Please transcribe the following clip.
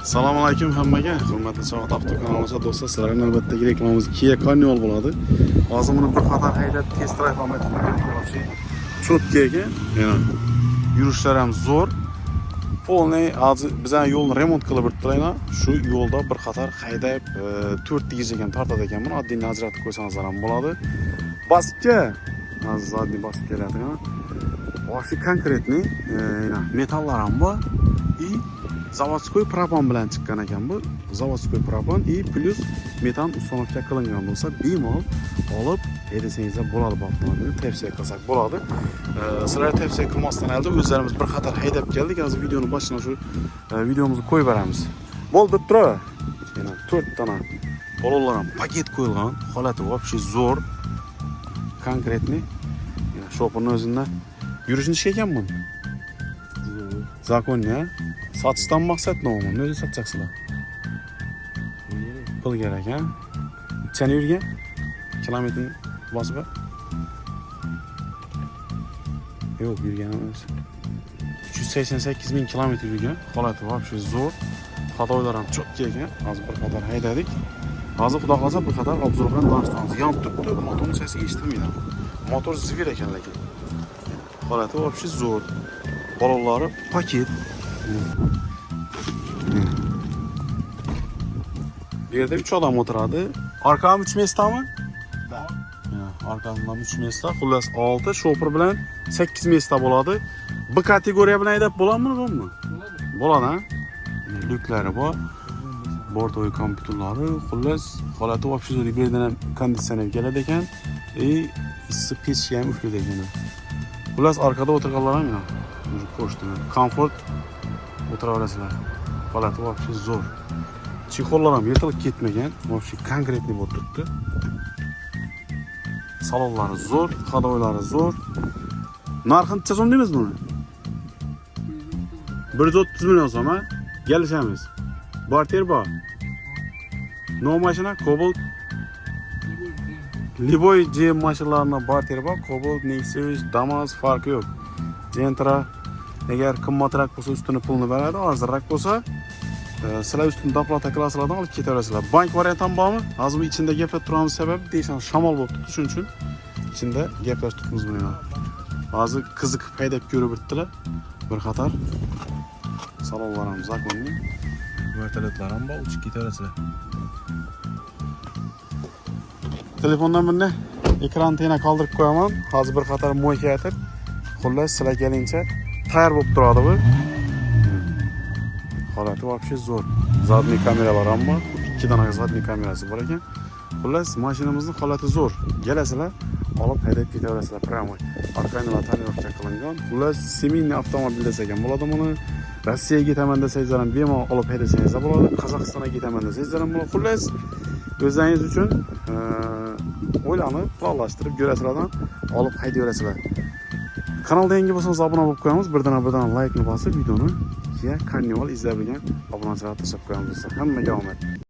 Assalomu alaykum hammaga. Hurmatli Soat Avto kanalimiz do'stlar, sizlarga navbatdagi reklamamiz Kia Carnival bo'ladi. Hozir buni bir qator haydab test drive ham etib ko'ramiz. Chotkaga, yana yurishlar ham zo'r. Polniy bizning yo'lni remont qilib o'tdilar. Shu yo'lda bir qator haydab 4 tegizaga tortadi ekan. Buni oddiy ajratib qo'ysangiz ham bo'ladi. Basga, zadniy basib keladi. Вообще конкретный metallar ham bor. Zavodskoy propan bilan chiqqan ekan bu. Zavodskoy propan plus metan uстановка qilingan bo'lsa, bemalol olib haydasangizlar bo'ladi bu avtomobilni. Tavsiya qilsak bo'ladi. Sizlar tavsiya qilmasdan oldin o'zlarimiz bir qator haydab keldik. Hozir videoni boshidan shu videomizni qo'yib beramiz. Bo'ldi, turib. Yana 4 dona balonlar ham paket qo'yilgan. Holati вообще zo'r. Konkretniy. Yana shopirning o'zidan yurishni ishlaygan buni. Zakonniy. Satışdan maqsad nima? Nega satacaksizlar? Pul kerak, ha? Qancha yurgan? Kilometrini bosib? Yo'q, yurgan emas. 388 ming kilometr yurgan. Holati вообще zo'r. Xatoylar ham cho'kka ekan. Hozir bir qadar haydadik. Hozir xudo qolsa bir qadar obzor bilan tanishtiramiz. Yonib turibdi, motorning sesi eshitilmaydi. Motor zvir ekan lekin. Holati вообще zo'r. Balonlari paket. Bu yerda 3 odam o'tiradi. Arkam 3 mestami? Da. Arkamdan 3 mesta, xullas 6, shofer bilan 8 mesta bo'ladi. Bu kategoriya bilan haydab bo'ladimi, bo'lmaymi? Bo'ladi, ha? Lyuklari bor. Bortoy kompyuterlari, xullas holati вообще zo'r. Bu yerdan ham konditsioner keladi ekan. Issiq pechki ham ishlaydi ekan. Xullas arkada o'tirganlar ham yo'q. Pochtani, komfort o'tiraverasizlar. Holati вообще zo'r. Chexollar ham yirtilib ketmagan, вообще konkretniy bo'lib turibdi. Salonlari zo'r, xadoylari zo'r. Narxini necha so'm deymiz buni? 130 million so'm, ha? Kelishamiz. Barter bor. No mashina, Cobalt. Liboy GM mashinalarining barter bor, Cobalt, Nexus, Damas farqi yo'q. Gentra agar qimmatroq bo'lsa ustini pulni beradi, arzonroq bo'lsa sizlar ustini doplata qilasizlardan olib ketaverasizlar. Bank varianti ham bormi? Hozir ichida gaplashib turamiz sababi deysan shamol bo'lib turibdi, shuning uchun ichida gaplashib turibmiz buni. Hozir qiziqib haydab ko'rib o'tdilar. Bir qator salonlar ham zakonniy, vertolyotlar ham bor, uchib ketaverasizlar. Telefondan bunday ekranni yana qoldirib qo'yaman. Hozir bir qator mo'yka aytib, xullas sizlar kelingcha tayyor bo'lib turadi bu. Holati вообще zo'r. Zadniy kameralar ham bor. 2 dona zadniy kamerasi bor ekan. Xullas mashinamizning holati zo'r. Kelasizlar, olib haydab ketaverasizlar pramoy. Orqanilar tonirovka qilingan. Xullas seminniy avtomobil desak ham bo'ladi buni. Rossiyaga ketaman desangizlar ham bemalol olib haydasangiz bo'ladi. Qozog'istonga ketaman desangizlar ham bo'ladi. Xullas o'zingiz uchun o'ylanib, planlashtirib ko'rasizlardan olib haydaverasizlar. Kanalda yangi bo'lsangiz obuna bo'lib qo'yamiz. Birdan like ni bosib videoni Kia Carnival izlab bilgan obunachilarga tashabbur qilamiz. Hammaga omad.